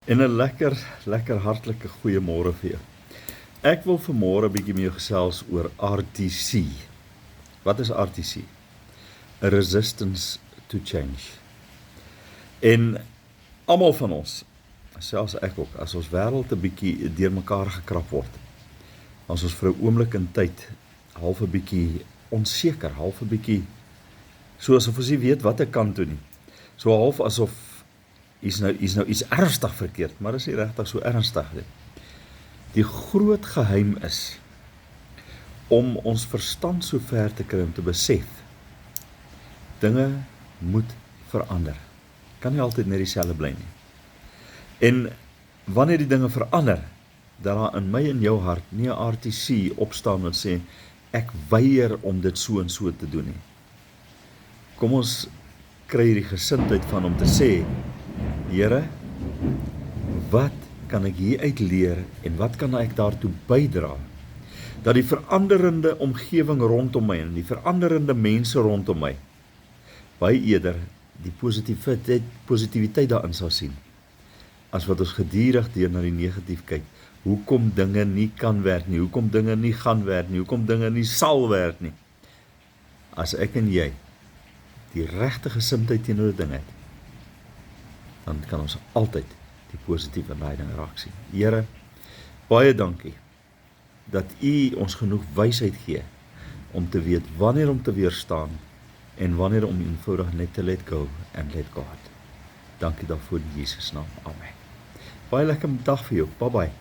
En 'n lekker hartlike goeiemôre vir jou. Ek wil vanmôre 'n bietjie met jou gesels oor RTC. Wat is RTC? A resistance to change. En almal van ons, selfs ek ook, as ons wêreld 'n bietjie deurmekaar gekrap word, as ons vir 'n oomblik in tyd half 'n bietjie onseker, half 'n bietjie soos of ons nie weet wat ek kan doen nie. So half asof is nou iets ernstig verkeerd, maar is nie regtig so ernstig nie. Die groot geheim is om ons verstand so ver te kry om te besef, dinge moet verander. Kan nie altyd net dieselfde bly nie. En wanneer die dinge verander, dat daar in my en jou hart nie 'n RTC opstaan en sê, ek weier om dit so en so te doen nie. Kom ons kry die gesindheid van om te sê, Here, wat kan ek hieruit leer en wat kan ek daartoe bydra, dat die veranderende omgewing rondom my en die veranderende mense rondom my, baie eerder die positiwiteit daarin sal sien, as wat ons gedurig deur na die negatief kyk, hoekom dinge nie kan werk nie, hoekom dinge nie gaan werk nie, hoekom dinge nie sal werk nie. As ek en jy die regte gesindheid teenoor die ding het, dan kan ons altyd die positiewe leiding raak sien. Here, baie dankie dat U ons genoeg wysheid gee om te weet wanneer om te weerstaan en wanneer om eenvoudig net te let go and let God. Dankie daarvoor in Jesus naam. Amen. Baie lekker dag vir jou. Bye bye.